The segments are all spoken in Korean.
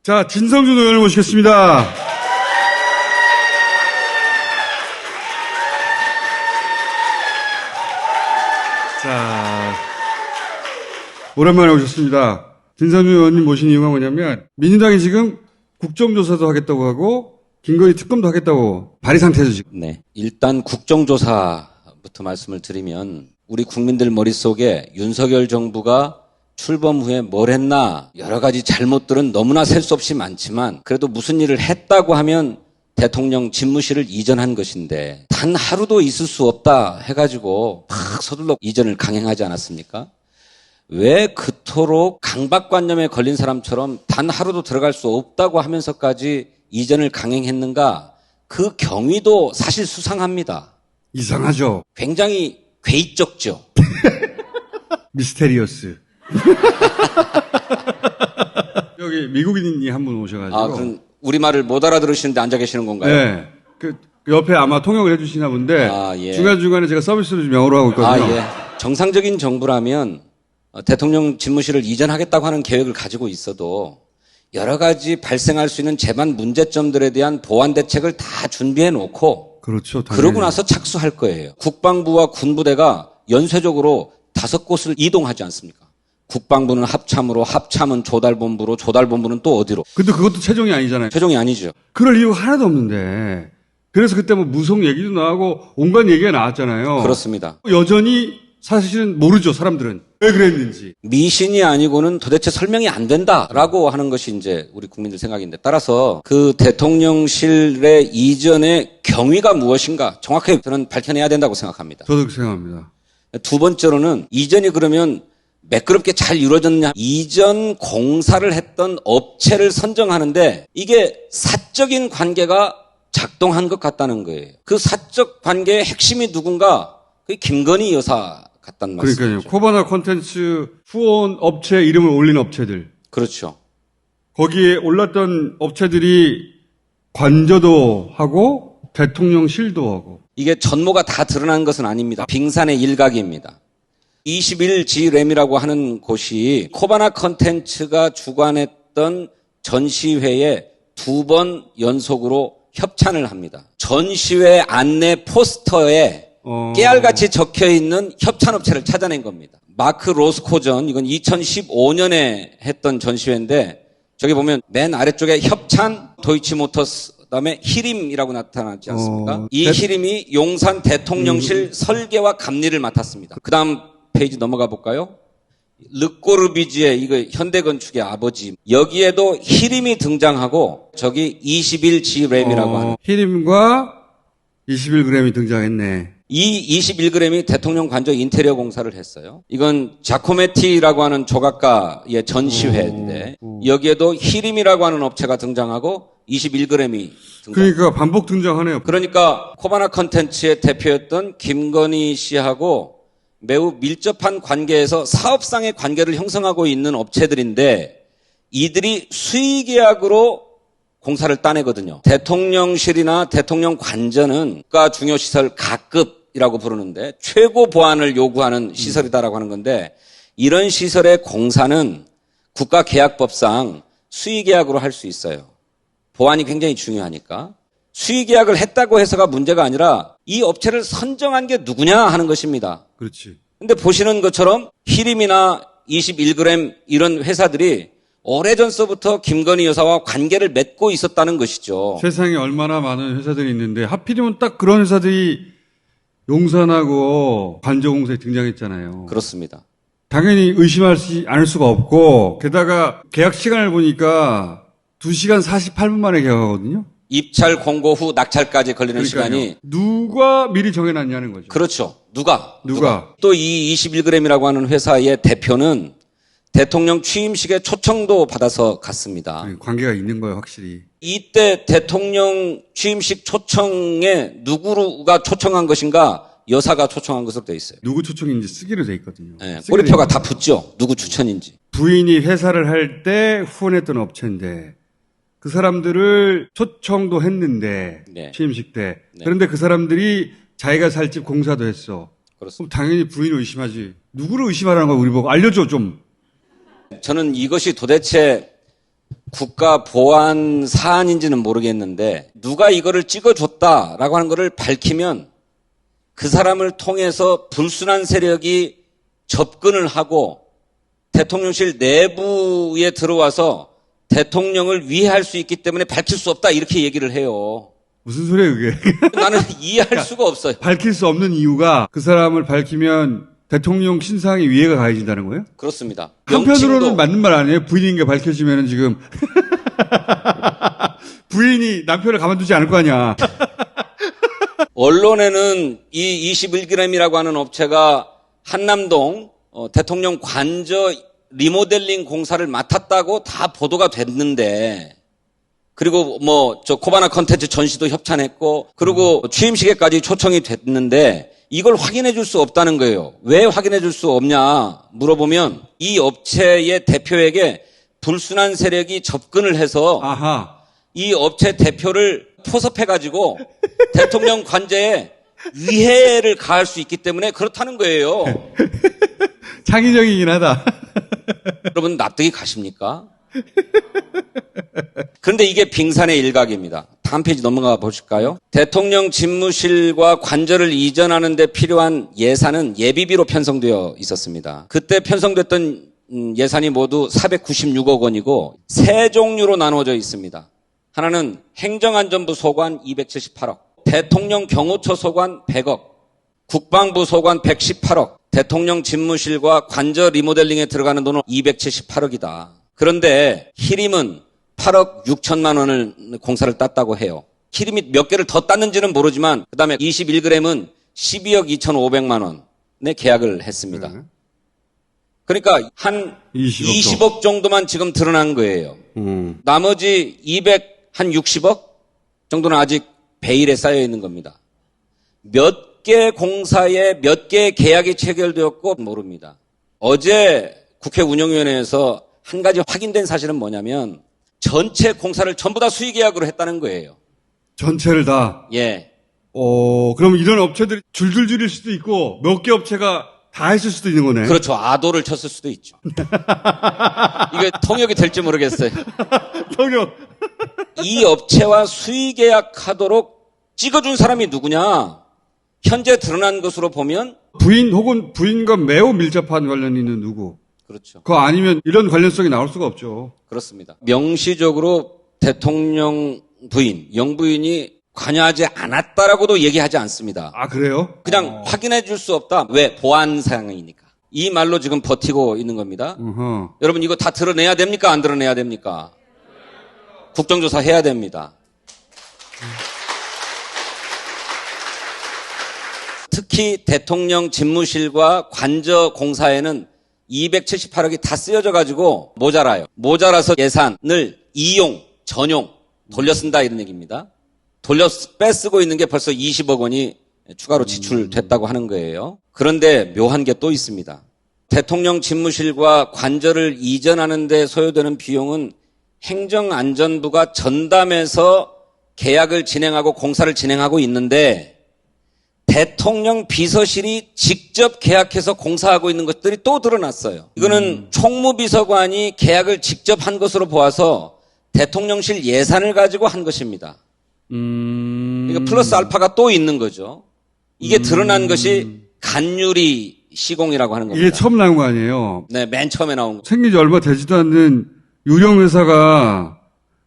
자, 진성준 의원을 모시겠습니다. 자, 오랜만에 오셨습니다. 진성준 의원님 모신 이유가 뭐냐면 민주당이 지금 국정조사도 하겠다고 하고 김건희 특검도 하겠다고 발의 상태죠 지금. 네, 일단 국정조사부터 말씀을 드리면 우리 국민들 머릿속에 윤석열 정부가 출범 후에 뭘 했나 여러 가지 잘못들은 너무나 셀 수 없이 많지만 그래도 무슨 일을 했다고 하면 대통령 집무실을 이전한 것인데 단 하루도 있을 수 없다 해가지고 막 서둘러 이전을 강행하지 않았습니까? 왜 그토록 강박관념에 걸린 사람처럼 단 하루도 들어갈 수 없다고 하면서까지 이전을 강행했는가? 그 경위도 사실 수상합니다. 이상하죠. 굉장히 괴이적죠. 미스테리어스. 여기 미국인이 한 분 오셔가지고. 아, 그럼 우리말을 못 알아들으시는데 앉아 계시는 건가요? 네. 그 옆에 아마 통역을 해주시나 본데. 예. 중간중간에 제가 서비스를 좀 영어로 하고 있거든요. 예. 정상적인 정부라면 대통령 집무실을 이전하겠다고 하는 계획을 가지고 있어도 여러 가지 발생할 수 있는 재반 문제점들에 대한 보완 대책을 다 준비해 놓고. 그렇죠. 당연히. 그러고 나서 착수할 거예요. 국방부와 군부대가 연쇄적으로 5곳을 이동하지 않습니까? 국방부는 합참으로, 합참은 조달본부로, 조달본부는 또 어디로? 근데 그것도 최종이 아니잖아요. 최종이 아니죠. 그럴 이유가 하나도 없는데. 그래서 그때 뭐 무속 얘기도 나오고 온갖 얘기가 나왔잖아요. 그렇습니다. 여전히 사실은 모르죠, 사람들은. 왜 그랬는지. 미신이 아니고는 도대체 설명이 안 된다라고 하는 것이 이제 우리 국민들 생각인데 따라서 그 대통령실의 이전의 경위가 무엇인가 정확하게 저는 밝혀내야 된다고 생각합니다. 저도 그렇게 생각합니다. 두 번째로는 이전이 그러면 매끄럽게 잘 이루어졌냐. 이전 공사를 했던 업체를 선정하는데 이게 사적인 관계가 작동한 것 같다는 거예요. 그 사적 관계의 핵심이 누군가? 그게 김건희 여사 같다는 말씀이죠. 그러니까요. 코바나 콘텐츠 후원 업체 이름을 올린 업체들. 그렇죠. 거기에 올랐던 업체들이 관저도 하고 대통령실도 하고. 이게 전모가 다 드러난 것은 아닙니다. 빙산의 일각입니다. 21G램이라고 하는 곳이 코바나 컨텐츠가 주관했던 전시회에 2번 연속으로 협찬을 합니다. 전시회 안내 포스터에 깨알같이 적혀있는 협찬업체를 찾아낸 겁니다. 마크 로스코전, 이건 2015년에 했던 전시회인데 저기 보면 맨 아래쪽에 협찬 도이치모터스 그다음에 히림이라고 나타나지 않습니까? 이 히림이 용산 대통령실 설계와 감리를 맡았습니다. 그다음 페이지 넘어가 볼까요? 르꼬르비지의 이거 현대건축의 아버지. 여기에도 히림이 등장하고 저기 21G램이라고 하는. 히림과 21g이 등장했네. 이 21g이 대통령 관저 인테리어 공사를 했어요. 이건 자코메티라고 하는 조각가의 전시회인데 여기에도 히림이라고 하는 업체가 등장하고 21g이 등장. 그러니까 반복 등장하네요. 그러니까 코바나 컨텐츠의 대표였던 김건희 씨하고 매우 밀접한 관계에서 사업상의 관계를 형성하고 있는 업체들인데 이들이 수의계약으로 공사를 따내거든요. 대통령실이나 대통령 관저는 국가 중요시설 가급이라고 부르는데 최고 보안을 요구하는 시설이다라고 하는 건데 이런 시설의 공사는 국가계약법상 수의계약으로 할 수 있어요. 보안이 굉장히 중요하니까. 수의계약을 했다고 해서가 문제가 아니라 이 업체를 선정한 게 누구냐 하는 것입니다. 그렇지. 근데 보시는 것처럼 히림이나 21g 이런 회사들이 오래전서부터 김건희 여사와 관계를 맺고 있었다는 것이죠. 세상에 얼마나 많은 회사들이 있는데 하필이면 딱 그런 회사들이 용산하고 관저공사에 등장했잖아요. 그렇습니다. 당연히 의심하지 않을 수가 없고 게다가 계약 시간을 보니까 2시간 48분 만에 계약하거든요. 입찰 공고 후 낙찰까지 걸리는 그러니까요. 시간이. 누가 미리 정해놨냐는 거죠. 그렇죠. 누가? 누가? 또 이 21g이라고 하는 회사의 대표는 대통령 취임식에 초청도 받아서 갔습니다. 아니, 관계가 있는 거예요, 확실히. 이때 대통령 취임식 초청에 누구가 초청한 것인가? 여사가 초청한 것으로 되어 있어요. 누구 초청인지 쓰기로 돼 있거든요. 네, 꼬리표가 다 붙죠. 누구 추천인지. 부인이 회사를 할 때 후원했던 업체인데 그 사람들을 초청도 했는데 네. 취임식 때. 네. 그런데 그 사람들이 자기가 살 집 공사도 했어. 그렇습니다. 그럼 당연히 부인을 의심하지. 누구를 의심하라는 거야 우리 보고 알려줘 좀. 저는 이것이 도대체 국가 보안 사안인지는 모르겠는데 누가 이거를 찍어줬다라고 하는 것을 밝히면 그 사람을 통해서 불순한 세력이 접근을 하고 대통령실 내부에 들어와서 대통령을 위해할 수 있기 때문에 밝힐 수 없다 이렇게 얘기를 해요. 무슨 소리예요, 그게? 나는 이해할 수가 없어요. 밝힐 수 없는 이유가 그 사람을 밝히면 대통령 신상에 위해가 가해진다는 거예요? 그렇습니다. 한편으로는 맞는 말 아니에요? 부인인 게 밝혀지면은 지금 부인이 남편을 가만두지 않을 거 아니야. 언론에는 이 21g이라고 하는 업체가 한남동 대통령 관저 리모델링 공사를 맡았다고 다 보도가 됐는데, 그리고 저 코바나 컨텐츠 전시도 협찬했고, 그리고 취임식에까지 초청이 됐는데 이걸 확인해 줄 수 없다는 거예요. 왜 확인해 줄 수 없냐 물어보면 이 업체의 대표에게 불순한 세력이 접근을 해서 아하. 이 업체 대표를 포섭해가지고 대통령 관제에 위해를 가할 수 있기 때문에 그렇다는 거예요. 창의적이긴 하다. 여러분 납득이 가십니까? 그런데 이게 빙산의 일각입니다. 다음 페이지 넘어가 보실까요? 대통령 집무실과 관저를 이전하는 데 필요한 예산은 예비비로 편성되어 있었습니다. 그때 편성됐던 예산이 모두 496억 원이고 세 종류로 나누어져 있습니다. 하나는 행정안전부 소관 278억, 대통령 경호처 소관 100억, 국방부 소관 118억, 대통령 집무실과 관저 리모델링에 들어가는 돈은 278억이다. 그런데 히림은 8억 6천만 원을 공사를 땄다고 해요. 히림이 몇 개를 더 땄는지는 모르지만 그다음에 21g은 12억 2,500만 원에 계약을 했습니다. 그러니까 한 20억 정도만 지금 드러난 거예요. 나머지 260억 정도는 아직 베일에 쌓여 있는 겁니다. 몇 개 공사에 몇 개의 계약이 체결되었고 모릅니다. 어제 국회 운영위원회에서 한 가지 확인된 사실은 뭐냐면 전체 공사를 전부 다 수의계약으로 했다는 거예요. 전체를 다? 예. 그럼 이런 업체들이 줄줄 줄일 수도 있고 몇 개 업체가 다 했을 수도 있는 거네. 그렇죠. 아도를 쳤을 수도 있죠. 이게 통역이 될지 모르겠어요. 통역. 이 업체와 수의계약하도록 찍어준 사람이 누구냐? 현재 드러난 것으로 보면 부인 혹은 부인과 매우 밀접한 관련이 있는 누구? 그렇죠. 그거 아니면 이런 관련성이 나올 수가 없죠. 그렇습니다. 명시적으로 대통령 부인, 영부인이 관여하지 않았다라고도 얘기하지 않습니다. 아, 그래요? 그냥 확인해 줄 수 없다. 왜? 보안상이니까. 이 말로 지금 버티고 있는 겁니다. 여러분 이거 다 드러내야 됩니까? 안 드러내야 됩니까? 국정조사 해야 됩니다. 특히 대통령 집무실과 관저 공사에는 278억이 다 쓰여져 가지고 모자라요. 모자라서 예산을 전용 돌려 쓴다 이런 얘기입니다. 돌려 빼쓰고 있는 게 벌써 20억 원이 추가로 지출됐다고 하는 거예요. 그런데 묘한 게 또 있습니다. 대통령 집무실과 관저를 이전하는 데 소요되는 비용은 행정안전부가 전담해서 계약을 진행하고 공사를 진행하고 있는데 대통령 비서실이 직접 계약해서 공사하고 있는 것들이 또 드러났어요. 이거는 총무비서관이 계약을 직접 한 것으로 보아서 대통령실 예산을 가지고 한 것입니다. 그러니까 플러스 알파가 또 있는 거죠. 이게 드러난 것이 간유리 시공이라고 하는 겁니다. 이게 처음 나온 거 아니에요? 네, 맨 처음에 나온 거. 생긴 지 얼마 되지도 않는 유령회사가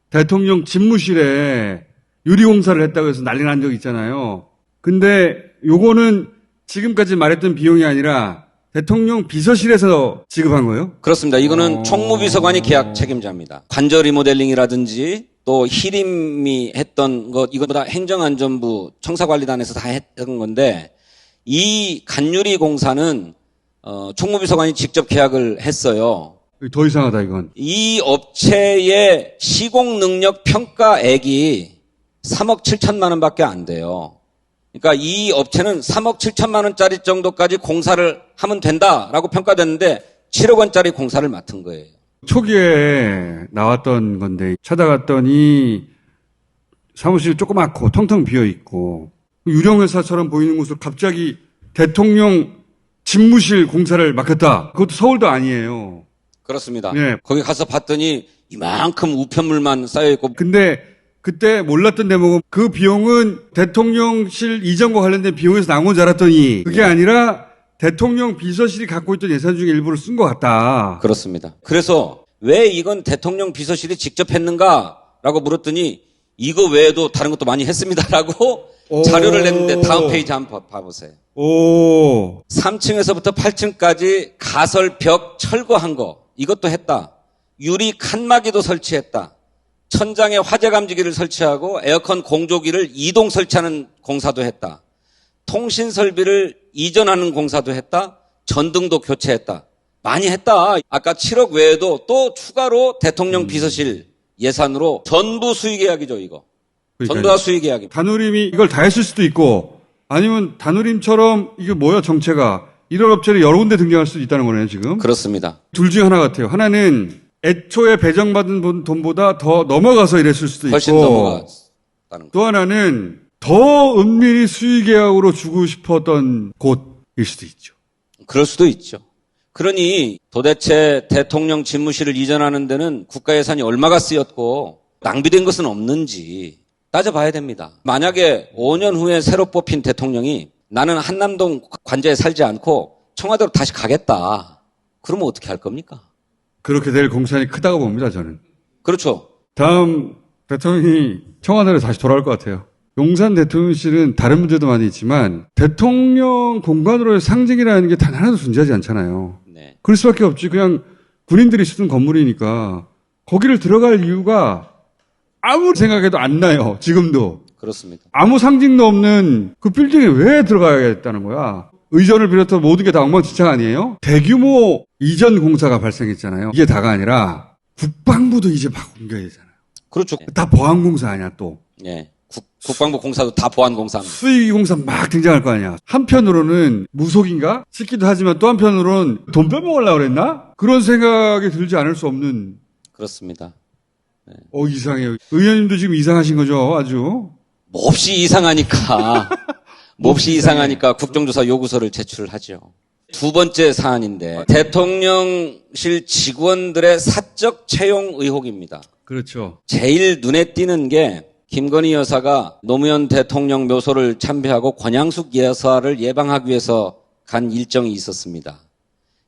대통령 집무실에 유리공사를 했다고 해서 난리 난 적 있잖아요. 근데 요거는 지금까지 말했던 비용이 아니라 대통령 비서실에서 지급한 거예요? 그렇습니다. 이거는 총무비서관이 계약 책임자입니다. 관저 리모델링이라든지 또 히림이 했던 것, 이거보다 행정안전부 청사관리단에서 다 했던 건데 이 간유리 공사는 총무비서관이 직접 계약을 했어요. 더 이상하다 이건. 이 업체의 시공능력 평가액이 3억 7천만 원밖에 안 돼요. 그러니까 이 업체는 3억 7천만 원짜리 정도까지 공사를 하면 된다라고 평가됐는데 7억 원짜리 공사를 맡은 거예요. 초기에 나왔던 건데 찾아갔더니 사무실이 조그맣고 텅텅 비어있고 유령회사처럼 보이는 곳을 갑자기 대통령 집무실 공사를 맡겼다. 그것도 서울도 아니에요. 그렇습니다. 네. 거기 가서 봤더니 이만큼 우편물만 쌓여있고. 근데 그때 몰랐던 대목은 그 비용은 대통령실 이전과 관련된 비용에서 나온 건 줄 알았더니 그게 아니라 대통령 비서실이 갖고 있던 예산 중에 일부를 쓴 것 같다. 그렇습니다. 그래서 왜 이건 대통령 비서실이 직접 했는가라고 물었더니 이거 외에도 다른 것도 많이 했습니다라고 자료를 냈는데 다음 페이지 한번 봐보세요. 오. 3층에서부터 8층까지 가설 벽 철거한 거 이것도 했다. 유리 칸막이도 설치했다. 천장에 화재 감지기를 설치하고 에어컨 공조기를 이동 설치하는 공사도 했다. 통신 설비를 이전하는 공사도 했다. 전등도 교체했다. 많이 했다. 아까 7억 외에도 또 추가로 대통령 비서실 예산으로 전부 수의계약이죠, 이거. 전부 다 수의계약입니다. 다누림이 이걸 다 했을 수도 있고 아니면 다누림처럼 이게 뭐야 정체가 이런 업체를 여러 군데 등장할 수도 있다는 거네요, 지금. 그렇습니다. 둘 중에 하나 같아요. 하나는 애초에 배정받은 돈보다 더 넘어가서 이랬을 수도 있고 훨씬 넘어갔다는 거. 또 하나는 더 은밀히 수의계약으로 주고 싶었던 곳일 수도 있죠. 그럴 수도 있죠. 그러니 도대체 대통령 집무실을 이전하는 데는 국가 예산이 얼마가 쓰였고 낭비된 것은 없는지 따져봐야 됩니다. 만약에 5년 후에 새로 뽑힌 대통령이 나는 한남동 관저에 살지 않고 청와대로 다시 가겠다. 그러면 어떻게 할 겁니까? 그렇게 될 공산이 크다고 봅니다, 저는. 그렇죠. 다음 대통령이 청와대로 다시 돌아올 것 같아요. 용산 대통령실은 다른 문제도 많이 있지만 대통령 공간으로의 상징이라는 게 단 하나도 존재하지 않잖아요. 네. 그럴 수밖에 없지. 그냥 군인들이 쓰던 건물이니까 거기를 들어갈 이유가 아무 생각해도 안 나요. 지금도. 그렇습니다. 아무 상징도 없는 그 빌딩에 왜 들어가야겠다는 거야. 의전을 비롯해서 모든 게 다 엉망진창 아니에요? 대규모 이전 공사가 발생했잖아요. 이게 다가 아니라 국방부도 이제 막 옮겨야 되잖아요. 그렇죠. 다 보안공사 아니야 또. 예. 국방부 공사도 다 보안공사입니다. 수의공사 막 등장할 거 아니야. 한편으로는 무속인가 싶기도 하지만 또 한편으로는 돈 빼먹으려고 그랬나? 그런 생각이 들지 않을 수 없는. 그렇습니다. 이상해요. 의원님도 지금 이상하신 거죠, 아주. 몹시 이상하니까 몹시 이상하니까 국정조사 요구서를 제출을 하죠. 두 번째 사안인데 대통령실 직원들의 사적 채용 의혹입니다. 그렇죠. 제일 눈에 띄는 게 김건희 여사가 노무현 대통령 묘소를 참배하고 권양숙 여사를 예방하기 위해서 간 일정이 있었습니다.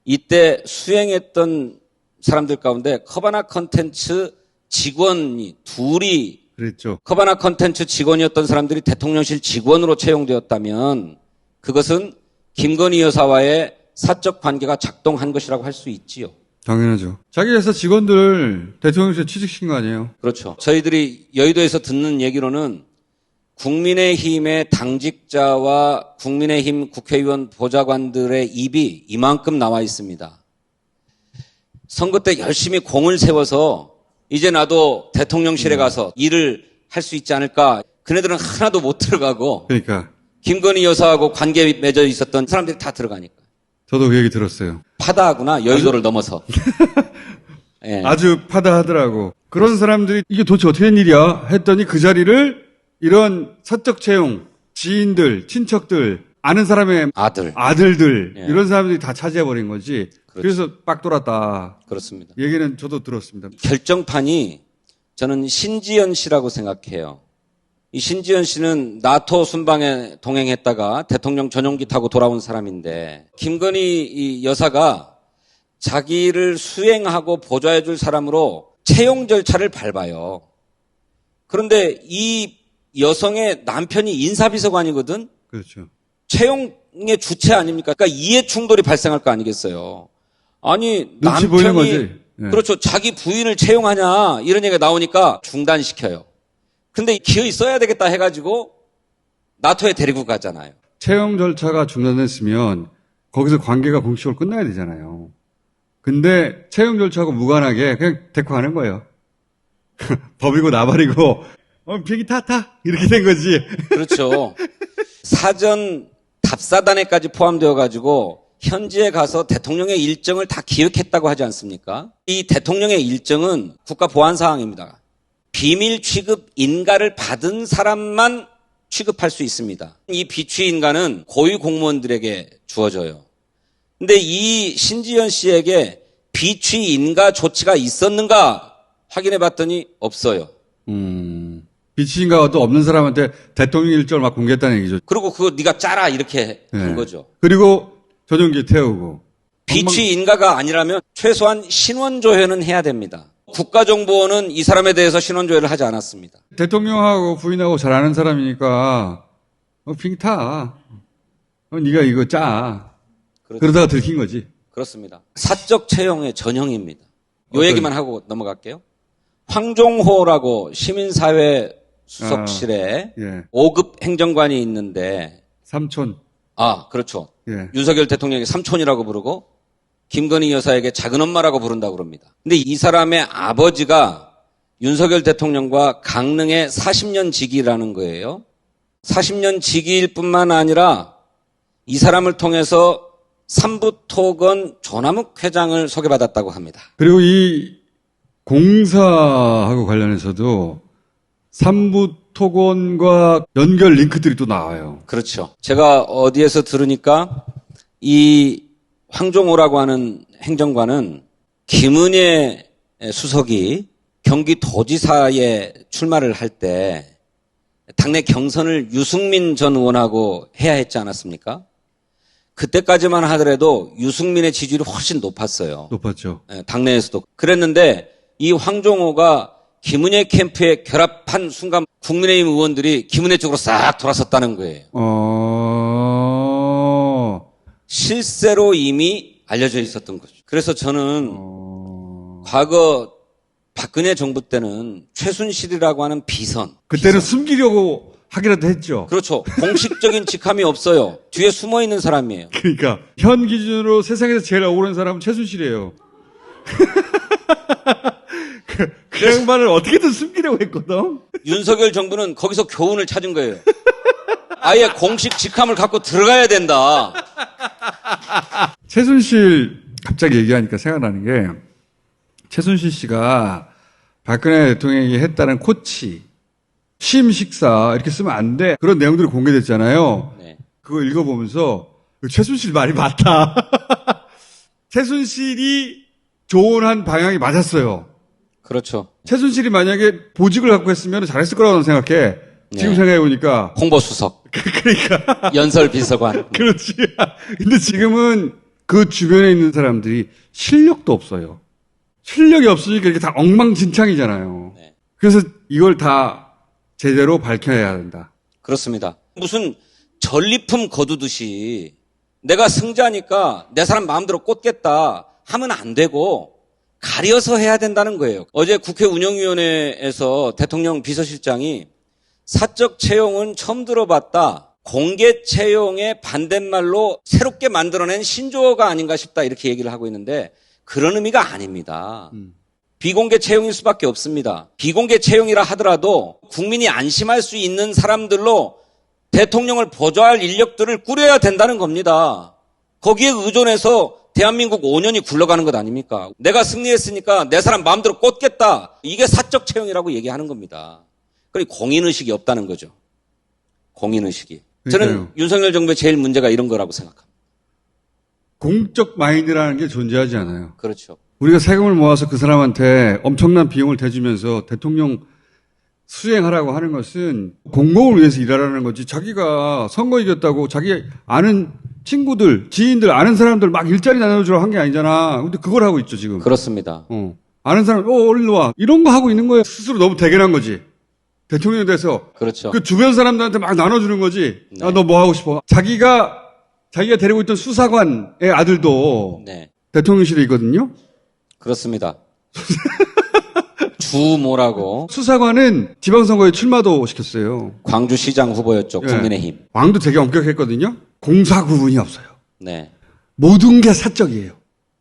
이때 수행했던 사람들 가운데 커바나 컨텐츠 직원이 둘이 그랬죠. 커바나 컨텐츠 직원이었던 사람들이 대통령실 직원으로 채용되었다면 그것은 김건희 여사와의 사적 관계가 작동한 것이라고 할 수 있지요. 당연하죠. 자기 회사 직원들 대통령실 취직시킨 거 아니에요? 그렇죠. 저희들이 여의도에서 듣는 얘기로는 국민의힘의 당직자와 국민의힘 국회의원 보좌관들의 입이 이만큼 나와 있습니다. 선거 때 열심히 공을 세워서 이제 나도 대통령실에 가서 일을 할 수 있지 않을까. 그네들은 하나도 못 들어가고 그러니까. 김건희 여사하고 관계 맺어 있었던 사람들이 다 들어가니까. 저도 그 얘기 들었어요. 파다하구나, 여의도를 넘어서. 예. 아주 파다하더라고. 그런 사람들이 이게 도대체 어떻게 된 일이야? 했더니 그 자리를 이런 사적 채용, 지인들, 친척들, 아는 사람의 아들들 예. 이런 사람들이 다 차지해버린 거지. 그렇죠. 그래서 빡 돌았다. 그렇습니다. 얘기는 저도 들었습니다. 결정판이 저는 신지연 씨라고 생각해요. 이 신지연 씨는 나토 순방에 동행했다가 대통령 전용기 타고 돌아온 사람인데 김건희 이 여사가 자기를 수행하고 보좌해 줄 사람으로 채용 절차를 밟아요. 그런데 이 여성의 남편이 인사비서관이거든. 그렇죠. 채용의 주체 아닙니까? 그러니까 이해 충돌이 발생할 거 아니겠어요. 아니 눈치 보이는 거지. 남편이 예. 그렇죠. 자기 부인을 채용하냐 이런 얘기가 나오니까 중단시켜요. 근데 기어이 써야 되겠다 해가지고 나토에 데리고 가잖아요. 채용 절차가 중단됐으면 거기서 관계가 공식적으로 끝나야 되잖아요. 근데 채용 절차하고 무관하게 그냥 데리고 가는 거예요. 법이고 나발이고 비행기 타 이렇게 된 거지. 그렇죠. 사전 답사단에까지 포함되어 가지고 현지에 가서 대통령의 일정을 다 기획했다고 하지 않습니까? 이 대통령의 일정은 국가보안사항입니다. 비밀 취급 인가를 받은 사람만 취급할 수 있습니다. 이 비취 인가는 고위 공무원들에게 주어져요. 근데 이 신지연 씨에게 비취 인가 조치가 있었는가 확인해 봤더니 없어요. 비치인가도 없는 사람한테 대통령 일절 막 공개했다는 얘기죠. 그리고 그거 네가 짜라 이렇게 한 네. 거죠. 그리고 전용기 태우고. 비취인가가 아니라면 최소한 신원조회는 해야 됩니다. 국가정보원은 이 사람에 대해서 신원조회를 하지 않았습니다. 대통령하고 부인하고 잘 아는 사람이니까 빙타. 네가 이거 짜. 그렇죠. 그러다가 들킨 거지. 그렇습니다. 사적 채용의 전형입니다. 요 어떤- 얘기만 하고 넘어갈게요. 황종호라고 시민사회 수석실에 예. 5급 행정관이 있는데, 삼촌. 그렇죠. 예. 윤석열 대통령이 삼촌이라고 부르고 김건희 여사에게 작은 엄마라고 부른다고 그럽니다. 근데 이 사람의 아버지가 윤석열 대통령과 강릉의 40년 지기라는 거예요. 40년 지기일 뿐만 아니라 이 사람을 통해서 삼부토건 조남욱 회장을 소개받았다고 합니다. 그리고 이 공사하고 관련해서도 삼부토건과 연결 링크들이 또 나와요. 그렇죠. 제가 어디에서 들으니까 이 황종호라고 하는 행정관은 김은혜 수석이 경기도지사에 출마를 할 때 당내 경선을 유승민 전 의원하고 해야 했지 않았습니까? 그때까지만 하더라도 유승민의 지지율이 훨씬 높았어요. 높았죠. 당내에서도. 그랬는데 이 황종호가 김은혜 캠프에 결합한 순간 국민의힘 의원들이 김은혜 쪽으로 싹 돌아섰다는 거예요. 실세로 이미 알려져 있었던 거죠. 그래서 저는 과거 박근혜 정부 때는 최순실이라고 하는 비선. 그때는 숨기려고 하기라도 했죠. 그렇죠. 공식적인 직함이 없어요. 뒤에 숨어 있는 사람이에요. 그러니까 현 기준으로 세상에서 제일 억울한 사람은 최순실이에요. 그 양반을 어떻게든 숨기려고 했거든. 윤석열 정부는 거기서 교훈을 찾은 거예요. 아예 공식 직함을 갖고 들어가야 된다. 최순실 갑자기 얘기하니까 생각나는 게 최순실 씨가 박근혜 대통령이 했다는 코치, 취임 식사 이렇게 쓰면 안 돼. 그런 내용들이 공개됐잖아요. 네. 그거 읽어보면서 최순실 말이 맞다. 최순실이 조언한 방향이 맞았어요. 그렇죠. 최순실이 만약에 보직을 갖고 했으면 잘했을 거라고 생각해. 지금 네. 생각해보니까. 홍보수석. 그러니까. 연설비서관. 그렇지. 근데 지금은 그 주변에 있는 사람들이 실력도 없어요. 실력이 없으니까 이렇게 다 엉망진창이잖아요. 네. 그래서 이걸 다 제대로 밝혀야 된다. 그렇습니다. 무슨 전리품 거두듯이 내가 승자니까 내 사람 마음대로 꽂겠다 하면 안 되고 가려서 해야 된다는 거예요. 어제 국회 운영위원회에서 대통령 비서실장이 사적 채용은 처음 들어봤다. 공개 채용의 반대말로 새롭게 만들어낸 신조어가 아닌가 싶다 이렇게 얘기를 하고 있는데 그런 의미가 아닙니다. 비공개 채용일 수밖에 없습니다. 비공개 채용이라 하더라도 국민이 안심할 수 있는 사람들로 대통령을 보좌할 인력들을 꾸려야 된다는 겁니다. 거기에 의존해서 대한민국 5년이 굴러가는 것 아닙니까? 내가 승리했으니까 내 사람 마음대로 꽂겠다. 이게 사적 채용이라고 얘기하는 겁니다. 그러니까 공인의식이 없다는 거죠. 공인의식이. 저는 그러니까요. 윤석열 정부의 제일 문제가 이런 거라고 생각합니다. 공적 마인드라는 게 존재하지 않아요. 그렇죠. 우리가 세금을 모아서 그 사람한테 엄청난 비용을 대주면서 대통령 수행하라고 하는 것은 공공을 위해서 일하라는 거지. 자기가 선거 이겼다고 자기 아는 친구들, 지인들, 아는 사람들 막 일자리 나눠주라고 한 게 아니잖아. 근데 그걸 하고 있죠, 지금. 그렇습니다. 아는 사람, 일로 와. 이런 거 하고 있는 거예요. 스스로 너무 대견한 거지. 대통령이 돼서. 그렇죠. 그 주변 사람들한테 막 나눠주는 거지. 네. 너 뭐 하고 싶어? 자기가 데리고 있던 수사관의 아들도 네. 대통령실에 있거든요. 그렇습니다. 주모라고 수사관은 지방선거에 출마도 시켰어요. 광주시장 후보였죠. 예. 국민의힘. 왕도 되게 엄격했거든요. 공사 구분이 없어요. 네. 모든 게 사적이에요.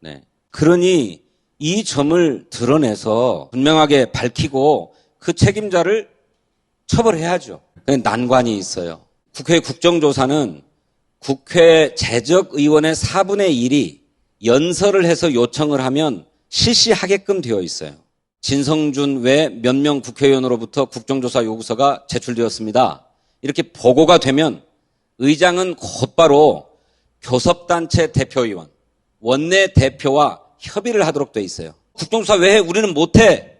네. 그러니 이 점을 드러내서 분명하게 밝히고 그 책임자를 처벌해야죠. 난관이 있어요. 국회 국정조사는 국회 재적의원의 4분의 1이 연설을 해서 요청을 하면 실시하게끔 되어 있어요. 진성준 외 몇 명 국회의원으로부터 국정조사 요구서가 제출되었습니다. 이렇게 보고가 되면 의장은 곧바로 교섭단체 대표의원, 원내 대표와 협의를 하도록 돼 있어요. 국정조사 왜 우리는 못해?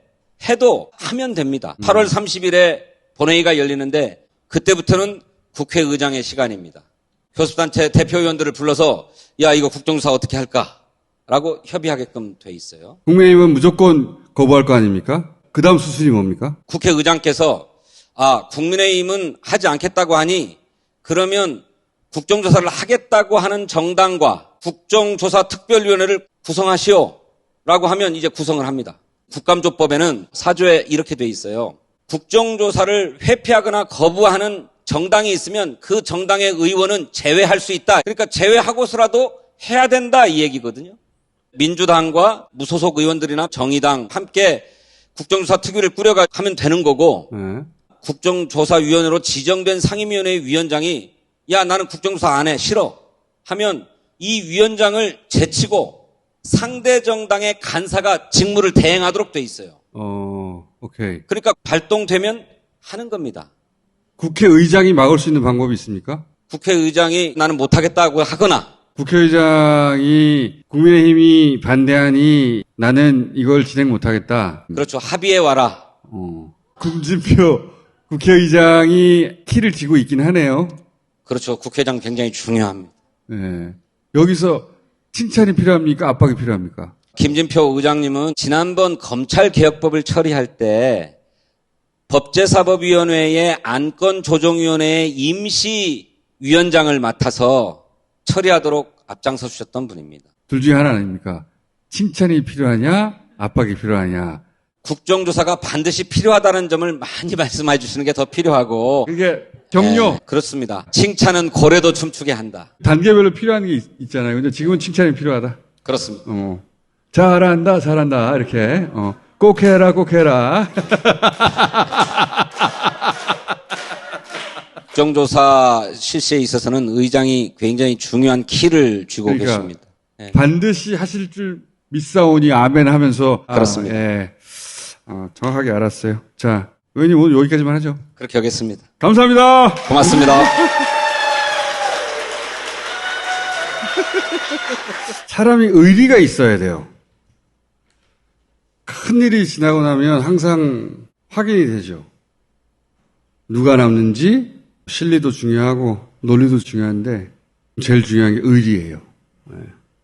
해도 하면 됩니다. 8월 30일에 본회의가 열리는데 그때부터는 국회의장의 시간입니다. 교섭단체 대표위원들을 불러서 야 이거 국정조사 어떻게 할까라고 협의하게끔 돼 있어요. 국민의힘은 무조건 거부할 거 아닙니까? 그 다음 수순이 뭡니까? 국회의장께서 국민의힘은 하지 않겠다고 하니 그러면 국정조사를 하겠다고 하는 정당과 국정조사 특별위원회를 구성하시오라고 하면 이제 구성을 합니다. 국감조법에는 4조에 이렇게 돼 있어요. 국정조사를 회피하거나 거부하는 정당이 있으면 그 정당의 의원은 제외할 수 있다. 그러니까 제외하고서라도 해야 된다 이 얘기거든요. 민주당과 무소속 의원들이나 정의당 함께 국정조사 특위를 꾸려가 하면 되는 거고 네. 국정조사위원회로 지정된 상임위원회 위원장이 야 나는 국정조사 안 해 싫어 하면 이 위원장을 제치고 상대 정당의 간사가 직무를 대행하도록 돼 있어요. 오케이. 그러니까 발동되면 하는 겁니다. 국회의장이 막을 수 있는 방법이 있습니까? 국회의장이 나는 못하겠다고 하거나 국회의장이 국민의힘이 반대하니 나는 이걸 진행 못하겠다. 그렇죠. 합의해 와라. 금진표 국회의장이 키를 쥐고 있긴 하네요. 그렇죠. 국회의장 굉장히 중요합니다. 네. 여기서 칭찬이 필요합니까? 압박이 필요합니까? 김진표 의장님은 지난번 검찰개혁법을 처리할 때 법제사법위원회의 안건조정위원회의 임시위원장을 맡아서 처리하도록 앞장서 주셨던 분입니다. 둘 중에 하나 아닙니까? 칭찬이 필요하냐? 압박이 필요하냐? 국정조사가 반드시 필요하다는 점을 많이 말씀해 주시는 게 더 필요하고 그게 격려. 네, 그렇습니다. 칭찬은 고래도 춤추게 한다. 단계별로 필요한 게 있잖아요. 근데 지금은 칭찬이 필요하다. 그렇습니다. 잘한다, 잘한다. 이렇게. 꼭 해라, 꼭 해라. 국정조사 실시에 있어서는 의장이 굉장히 중요한 키를 쥐고 그러니까 계십니다. 네. 반드시 하실 줄 믿사오니 아멘 하면서. 그렇습니다. 예. 정확하게 알았어요. 자, 의원님 오늘 여기까지만 하죠. 그렇게 하겠습니다. 감사합니다. 고맙습니다. 사람이 의리가 있어야 돼요. 큰 일이 지나고 나면 항상 확인이 되죠. 누가 남는지 실리도 중요하고 논리도 중요한데 제일 중요한 게 의리예요.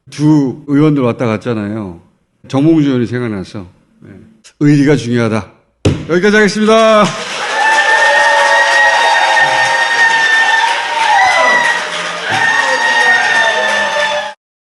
두 의원들 왔다 갔잖아요. 정몽주 의원이 생각나서 의리가 중요하다. 여기까지 하겠습니다.